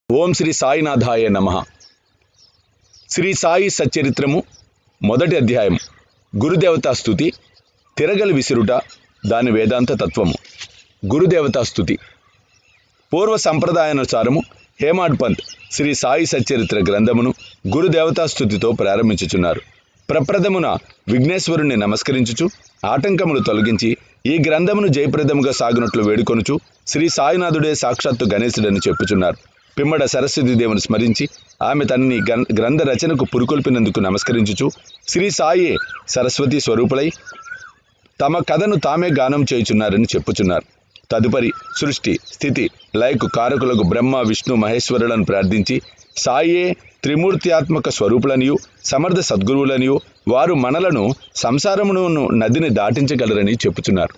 ఓం శ్రీ సాయినాథాయ నమః. శ్రీ సాయి సచ్చరిత్రము మొదటి అధ్యాయం. గురుదేవతా స్తుతి. తిరగలి విసురుట, దాని వేదాంత తత్వము. గురుదేవతా స్తుతి. పూర్వ సంప్రదాయానుసారము హేమాడ్ పంత్ శ్రీ సాయి సచ్చరిత్ర గ్రంథమును గురుదేవతా స్తుతితో ప్రారంభించుచున్నారు. ప్రప్రథమున విఘ్నేశ్వరుణ్ణి నమస్కరించుచు ఆటంకములు తొలగించి ఈ గ్రంథమును జయప్రదముగా సాగునట్లు వేడుకొనుచు శ్రీ సాయినాథుడే సాక్షాత్తు గణేశుడని చెప్పుచున్నారు. పిమ్మడ సరస్వతి దేవుని స్మరించి ఆమె తనని గ్రంథ రచనకు పురుకొల్పినందుకు నమస్కరించుచు శ్రీ సాయే సరస్వతి స్వరూపులై తమ కథను తామే గానం చేయుచున్నారని చెప్పుచున్నారు. తదుపరి సృష్టి స్థితి లయకు కారకులకు బ్రహ్మ విష్ణు మహేశ్వరులను ప్రార్థించి సాయే త్రిమూర్త్యాత్మక స్వరూపులనియు సమర్థ సద్గురువులనియు వారు మనలను సంసారమును నదిని దాటించగలరని చెప్పుచున్నారు.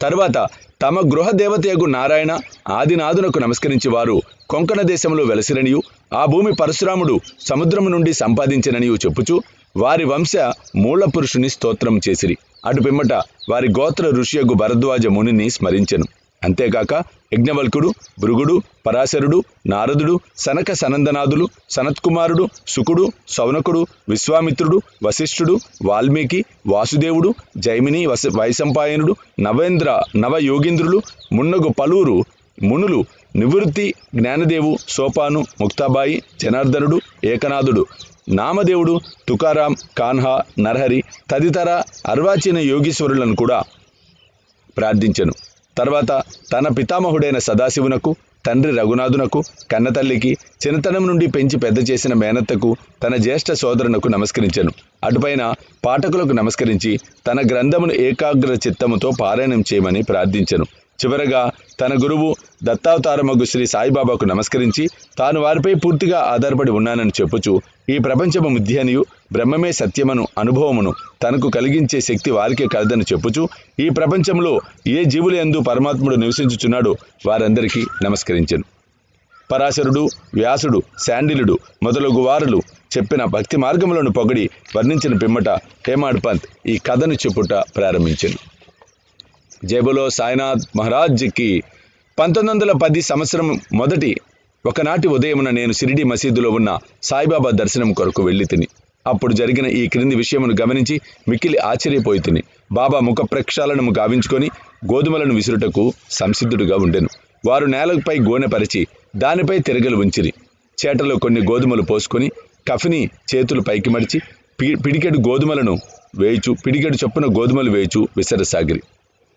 తరువాత తమ గృహ దేవతయగు నారాయణ ఆదినాథునకు నమస్కరించి వారు కొంకణ దేశంలో వెలసిరనియు ఆ భూమి పరశురాముడు సముద్రము నుండి సంపాదించిననియు చెప్పుచు వారి వంశ మూల పురుషుని స్తోత్రం చేసిరి. అటు పిమ్మట వారి గోత్ర ఋషియగు భరద్వాజ మునిని స్మరించెను. అంతేకాక యజ్ఞవల్కుడు, భృగుడు, పరాశరుడు, నారదుడు, సనక సనందనాథులు, సనత్కుమారుడు, శుకుడు, సౌనకుడు, విశ్వామిత్రుడు, వశిష్ఠుడు, వాల్మీకి, వాసుదేవుడు, జైమిని, వైశంపాయనుడు, నవయోగీంద్రులు, మున్నగు పలువురు మునులు, నివృత్తి, జ్ఞానదేవు, సోపాను, ముక్తాబాయి, జనార్దనుడు, ఏకనాథుడు, నామదేవుడు, తుకారాం, కాన్హా, నరహరి తదితర అర్వాచీన యోగీశ్వరులను కూడా ప్రార్థించెను. తర్వాత తన పితామహుడైన సదాశివునకు, తండ్రి రఘునాథునకు, కన్నతల్లికి, చిన్నతనం నుండి పెంచి పెద్ద చేసిన మేనత్తకు, తన జ్యేష్ఠ సోదరునకు నమస్కరించెను. అటుపైన పాఠకులకు నమస్కరించి తన గ్రంథమును ఏకాగ్ర చిత్తముతో పారాయణం చేయమని ప్రార్థించెను. చివరగా తన గురువు దత్తావతారమగు శ్రీ సాయిబాబాకు నమస్కరించి తాను వారిపై పూర్తిగా ఆధారపడి ఉన్నానని చెప్పుచు ఈ ప్రపంచము మిథ్యనియు బ్రహ్మమే సత్యమను అనుభవమును తనకు కలిగించే శక్తి వారికే కలదని చెప్పుచు ఈ ప్రపంచంలో ఏ జీవుల యందు పరమాత్ముడు నివసించుచున్నాడో వారందరికీ నమస్కరించెను. పరాశరుడు, వ్యాసుడు, శాండిలుడు మొదలగు వారులు చెప్పిన భక్తి మార్గములను పొగడి వర్ణించిన పిమ్మట హేమాడ్ పంత్ ఈ కథను చెప్పుట ప్రారంభించెను. జై బోలో సాయినాథ్ మహారాజ్కి. 1910 సంవత్సరం మొదటి ఒకనాటి ఉదయమున నేను షిరిడి మసీదులో ఉన్న సాయిబాబా దర్శనం కొరకు వెళ్ళి తిని అప్పుడు జరిగిన ఈ క్రింది విషయమును గమనించి మిక్కిలి ఆశ్చర్యపోయి తిని బాబా ముఖ ప్రక్షాళనము గావించుకొని గోధుమలను విసురుటకు సంసిద్ధుడుగా ఉండెను. వారు నేలపై గోనె పరిచి దానిపై తిరగలు ఉంచిరి. చేటలో కొన్ని గోధుమలు పోసుకొని కఫిని చేతులు పైకి మడిచి పిడికెడు గోధుమలను వేయుచు పిడికెడు చొప్పున గోధుమలు వేయుచు విసరసాగిరి.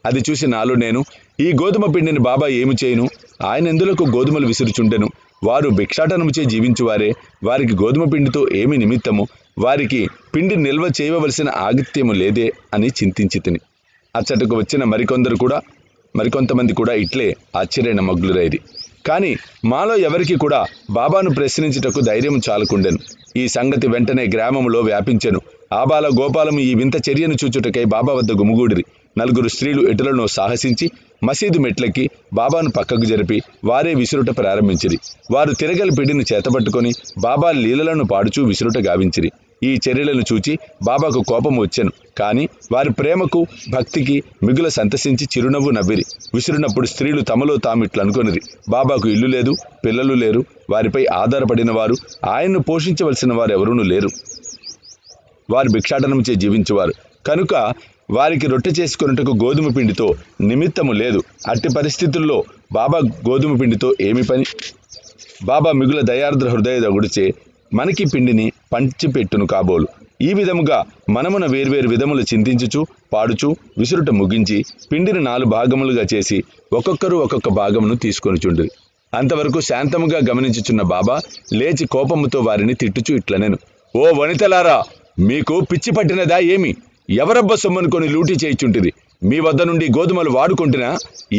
అది చూసి నాలో నేను, ఈ గోధుమ పిండిని బాబా ఏమి చేయును? ఆయన ఎందులకు గోధుమలు విసురుచుండెను? వారు భిక్షాటనముచే జీవించువారే, వారికి గోధుమ పిండితో ఏమి నిమిత్తము? వారికి పిండి నిల్వ చేయవలసిన ఆగిత్యము లేదే అని చింతించి తిని అచ్చటకు వచ్చిన మరికొంతమంది కూడా ఇట్లే ఆశ్చర్యన మగ్గులరైరి. కానీ మాలో ఎవరికి కూడా బాబాను ప్రశ్నించుటకు ధైర్యం చాలకుండెను. ఈ సంగతి వెంటనే గ్రామములో వ్యాపించెను. ఆబాల గోపాలము ఈ వింత చర్యను చూచుటకై బాబా వద్ద గుమిగూడిరి. 4 స్త్రీలు ఎటులను సాహసించి మసీదు మెట్లకి బాబాను పక్కకు జరిపి వారే విసురుట ప్రారంభించిరి. వారు తిరగలి పిడిని చేతపట్టుకొని బాబా లీలలను పాడుచూ విసురుట గావించిరి. ఈ చర్యలను చూచి బాబాకు కోపం వచ్చెను. కానీ వారి ప్రేమకు భక్తికి మిగుల సంతసించి చిరునవ్వు నవ్విరి. విసురునప్పుడు స్త్రీలు తమలో తామిట్లు అనుకొనిరి, బాబాకు ఇల్లు లేదు, పిల్లలు లేరు, వారిపై ఆధారపడిన వారు, ఆయన్ను పోషించవలసిన వారు ఎవరూ లేరు, వారు భిక్షాటనముచే జీవించువారు కనుక వారికి రొట్టె చేసుకొనుటకు గోధుమ పిండితో నిమిత్తము లేదు. అట్టి పరిస్థితుల్లో బాబా గోధుమ పిండితో ఏమి పని? బాబా మిగుల దయార్ద్ర హృదయదగుడిచే మనకి పిండిని పంచిపెట్టును కాబోలు. ఈ విధముగా మనమున వేర్వేరు విధములు చింతించుచు పాడుచు విసురుట ముగించి పిండిని 4 భాగములుగా చేసి ఒక్కొక్కరు ఒక్కొక్క భాగమును తీసుకొనిచుండిరి. అంతవరకు శాంతముగా గమనించుచున్న బాబా లేచి కోపముతో వారిని తిట్టుచు ఇట్లనెను, ఓ వనితలారా, మీకు పిచ్చి పట్టినదా ఏమి? ఎవరబ్బ సొమ్మనుకొని లూటీ చేయుచుంటిరి? మీ వద్ద నుండి గోధుమలు వాడుకుంటున్నా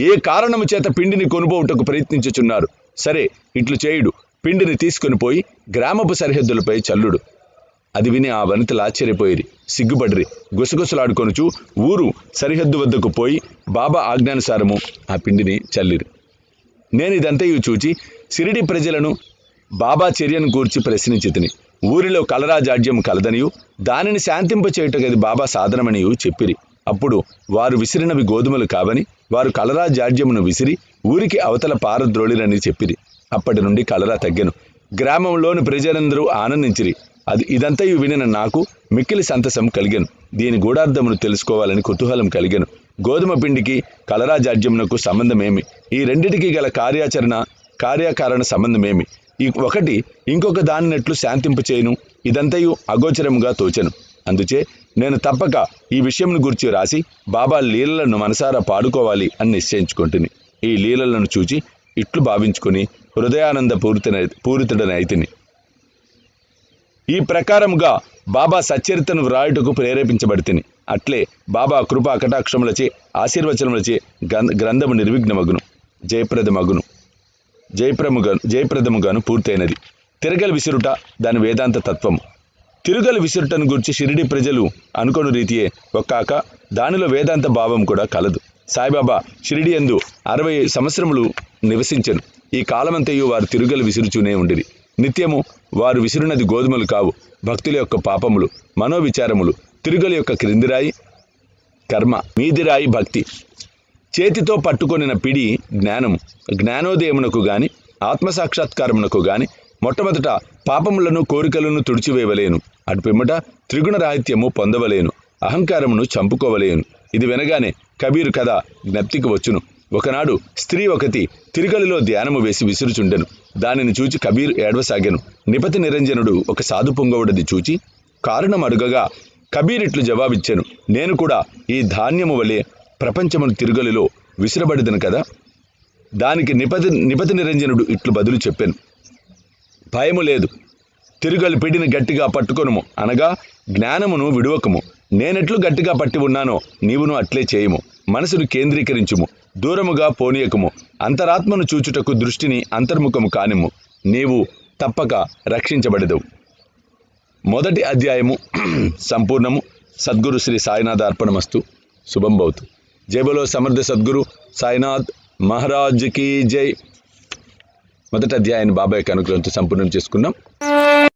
ఏ కారణము చేత పిండిని కొనుపోవుటకు ప్రయత్నించుచున్నారు? సరే, ఇట్లు చేయుడు, పిండిని తీసుకొని పోయి గ్రామపు సరిహద్దులపై చల్లుడు. అది విని ఆ వనితలు ఆశ్చర్యపోయిరి, సిగ్గుపడిరి. గుసగుసలాడుకొనుచు ఊరు సరిహద్దు వద్దకు పోయి బాబా ఆజ్ఞానుసారము ఆ పిండిని చల్లిరి. నేను ఇదంతయు చూచి షిరిడి ప్రజలను బాబా చర్యను గూర్చి ప్రశ్నించి తిని ఊరిలో కలరా జాడ్యం కలదనియు దానిని శాంతింపచేయుటగది బాబా సాధనమనియు చెప్పిరి. అప్పుడు వారు విసిరినవి గోధుమలు కావని వారు కలరా జాడ్యమును విసిరి ఊరికి అవతల పారద్రోళిరని చెప్పిరి. అప్పటి నుండి కలరా తగ్గెను. గ్రామంలోని ప్రజలందరూ ఆనందించిరి. ఇదంతయు వినిన నాకు మిక్కిలి సంతసం కలిగెను. దీని గూఢార్థమును తెలుసుకోవాలని కుతూహలం కలిగెను. గోధుమ పిండికి కలరా జాడ్యమునకు సంబంధమేమి? ఈ రెండిటికి గల కార్యకారణ సంబంధమేమి? ఒకటి ఇంకొక దానినట్లు శాంతింపచేయును. ఇదంతయు అగోచరముగా తోచెను. అందుచే నేను తప్పక ఈ విషయంను గురించి రాసి బాబా లీలలను మనసారా పాడుకోవాలి అని నిశ్చయించుకుంటుని. ఈ లీలలను చూచి ఇట్లు భావించుకొని హృదయానంద పూరితుడనైతిని. ఈ ప్రకారముగా బాబా సచ్చరితను వ్రాయుటకు ప్రేరేపించబడితిని. అట్లే బాబా కృపా కటాక్షములచే ఆశీర్వచనములచే గ్రంథము నిర్విఘ్నమగును, జయప్రదముగాను పూర్తయినది. తిరగలి విసురుట దాని వేదాంత తత్వము. తిరుగలి విసురుటను గురించి షిరిడి ప్రజలు అనుకొను రీతియే ఒక్కాక దానిలో వేదాంత భావం కూడా కలదు. సాయిబాబా షిరిడి యందు 60 సంవత్సరములు నివసించెను. ఈ కాలమంతయు వారు తిరుగలి విసురుచూనే ఉండిరి. నిత్యము వారు విసురునది గోధుమలు కావు, భక్తుల యొక్క పాపములు, మనోవిచారములు. తిరుగలి యొక్క క్రిందిరాయి కర్మ, మీదిరాయి భక్తి. చేతితో పట్టుకొనిన పిడి జ్ఞానము. జ్ఞానోదయమునకు గాని ఆత్మసాక్షాత్కారమునకు గాని మొట్టమొదట పాపములను కోరికలను తుడిచివేయవలేను. అటు పిమ్మట త్రిగుణ రాహిత్యము పొందవలేను, అహంకారమును చంపుకోవలేను. ఇది వినగానే కబీరు కథ జ్ఞప్తికి వచ్చును. ఒకనాడు స్త్రీ ఒకటి తిరుగలిలో ధ్యానము వేసి విసురుచుండెను. దానిని చూచి కబీర్ ఏడవసాగాను. నిపతి నిరంజనుడు ఒక సాధు పొంగవుడది చూచి కారణం అడుగగా కబీర్ ఇట్లు జవాబిచ్చాను. నేను కూడా ఈ ధాన్యము వలె ప్రపంచమును తిరుగలిలో విసిరబడిదను కదా. దానికి నిపతి నిరంజనుడు ఇట్లు బదులు చెప్పాను. భయము లేదు, తిరుగలి పిడిని గట్టిగా పట్టుకొనుము, అనగా జ్ఞానమును విడువకము. నేనెట్లు గట్టిగా పట్టి ఉన్నానో నీవును అట్లే చేయుము. మనసును కేంద్రీకరించుము, దూరముగా పోనీయకము. అంతరాత్మను చూచుటకు దృష్టిని అంతర్ముఖము కానిమ్ము, నీవు తప్పక రక్షించబడెదవు. మొదటి అధ్యాయము సంపూర్ణము. సద్గురు శ్రీ సాయినాథ్ అర్పణమస్తు. శుభం భవతు. జై బోలో సమర్థ సద్గురు సాయినాథ్ మహారాజ్ కీ జై. మొదటి అధ్యాయాన్ని బాబా యొక్క అనుగ్రహంతో సంపూర్ణం చేసుకున్నాం.